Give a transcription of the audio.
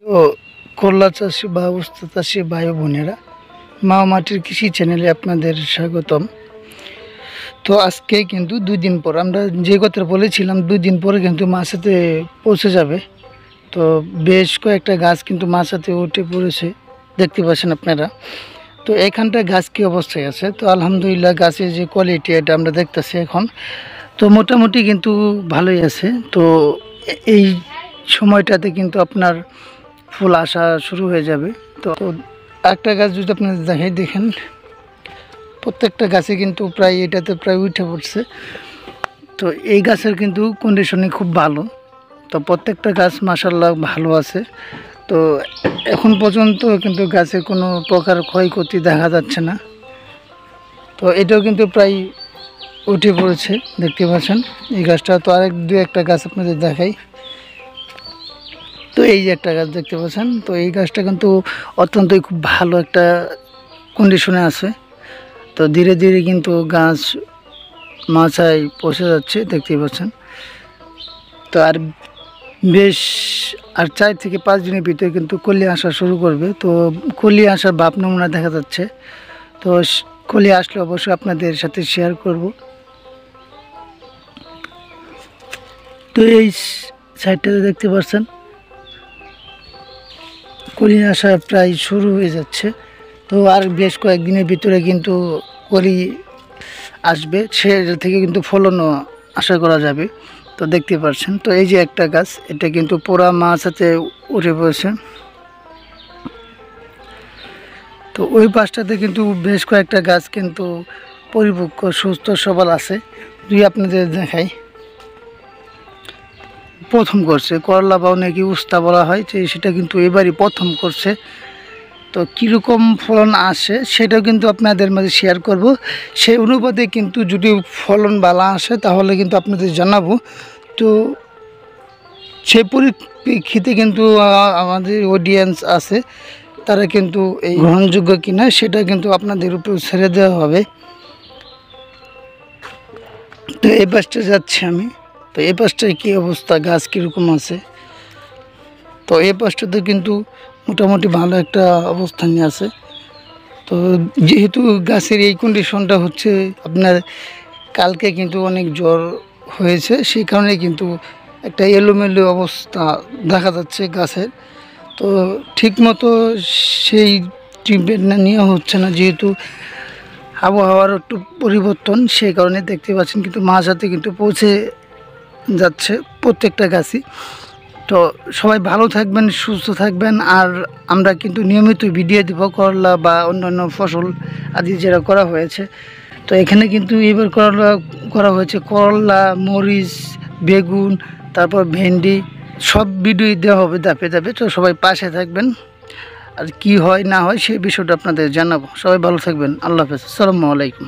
তো করলা চাষি বা উস্তা চাষি ভাই বোনেরা, মা মাটির কৃষি চ্যানেলে আপনাদের স্বাগতম। তো আজকে কিন্তু 2 দিন পর আমরা যে কথা বলেছিলাম 2 দিন পরে কিন্তু মাছাতে পৌঁছে যাবে। তো বেশ কয়েকটা গাছ কিন্তু মাছাতে উঠে পড়েছে, দেখতে পাচ্ছেন আপনারা। তো এখানটা গাছ কী অবস্থায় আছে? তো আলহামদুলিল্লাহ গাছের যে কোয়ালিটি এটা আমরা দেখতেছি এখন। তো মোটামুটি কিন্তু ভালোই আছে। তো এই সময়টাতে কিন্তু আপনার ফুল আসা শুরু হয়ে যাবে। তো একটা গাছ যদি আপনার দেখেন, প্রত্যেকটা গাছে কিন্তু প্রায় এটাতে প্রায় উঠে পড়ছে। তো এই গাছের কিন্তু কন্ডিশনিং খুব ভালো। তো প্রত্যেকটা গাছ মাশাআল্লাহ ভালো আছে। তো এখন পর্যন্ত কিন্তু গাছে কোনো প্রকার ক্ষয়ক্ষতি দেখা যাচ্ছে না। তো এটাও কিন্তু প্রায় উঠে পড়েছে, দেখতে পাচ্ছেন। এই গাছটা তো আরেক দু একটা গাছ আপনাদের দেখাই। তো এই যে একটা গাছ দেখতে পাচ্ছেন, তো এই গাছটা কিন্তু অত্যন্তই খুব ভালো একটা কন্ডিশনে আছে। তো ধীরে ধীরে কিন্তু গাছ মাচায় পৌঁছে যাচ্ছে, দেখতেই পাচ্ছেন। তো আর বেশ আর 4 থেকে 5 দিনের ভিতরে কিন্তু কলি আসা শুরু করবে। তো কলি আসার ভাব নমুনা দেখা যাচ্ছে। তো কলি আসলে অবশ্যই আপনাদের সাথে শেয়ার করব। তো এই সাইডটাতে দেখতে পাচ্ছেন কলি আসা প্রায় শুরু হয়ে যাচ্ছে। তো আর বেশ কয়েকদিনের ভিতরে কিন্তু কলি আসবে, সে থেকে কিন্তু ফলনও আশা করা যাবে। তো দেখতে পাচ্ছেন, তো এই যে একটা গাছ, এটা কিন্তু পোড়া মাছ হাতে উঠে পড়েছে। তো ওই পাশটাতে কিন্তু বেশ কয়েকটা গাছ কিন্তু পরিপক্ক সুস্থ সবল আছে। দুই আপনাদের দেখাই। প্রথম করছে করলা বা নাকি উস্তা বলা হয়, যে সেটা কিন্তু এবারই প্রথম করছে। তো কীরকম ফলন আসে সেটাও কিন্তু আপনাদের মাঝে শেয়ার করব। সেই অনুপাতে কিন্তু যদি ফলন ভালো আসে তাহলে কিন্তু আপনাদের জানাবো। তো সেই পরিপ্রেক্ষিতে কিন্তু আমাদের অডিয়েন্স আছে, তারা কিন্তু এই গ্রহণযোগ্য কিনা সেটা কিন্তু আপনাদের উপর ছেড়ে দেওয়া হবে। তো এই পাশটা যাচ্ছি আমি। তো এই পাশটায় কী অবস্থা, গাছ কীরকম আছে? তো এই পাশটাতে কিন্তু মোটামুটি ভালো একটা অবস্থানে আছে। তো যেহেতু গাছের এই কন্ডিশনটা হচ্ছে আপনার, কালকে কিন্তু অনেক জ্বর হয়েছে, সেই কারণে কিন্তু একটা এলোমেলো অবস্থা দেখা যাচ্ছে গাছের। তো ঠিকমতো সেই ট্রিটমেন্ট নেওয়া হচ্ছে না, যেহেতু আবহাওয়ার একটু পরিবর্তন, সেই কারণে দেখতে পাচ্ছেন কিন্তু মাঝাতে কিন্তু পৌঁছে যাচ্ছে প্রত্যেকটা গাছই। তো সবাই ভালো থাকবেন, সুস্থ থাকবেন। আর আমরা কিন্তু নিয়মিত ভিডিও দেব করলা বা অন্যান্য ফসল আদি যেটা করা হয়েছে। তো এখানে কিন্তু এবার করা হয়েছে করলা, মরিচ, বেগুন, তারপর ভেন্ডি, সব ভিডিও দেওয়া হবে ধাপে ধাপে। তো সবাই পাশে থাকবেন, আর কি হয় না হয় সেই বিষয়টা আপনাদের জানাবো। সবাই ভালো থাকবেন। আল্লাহ হাফেজ, আসসালামু আলাইকুম।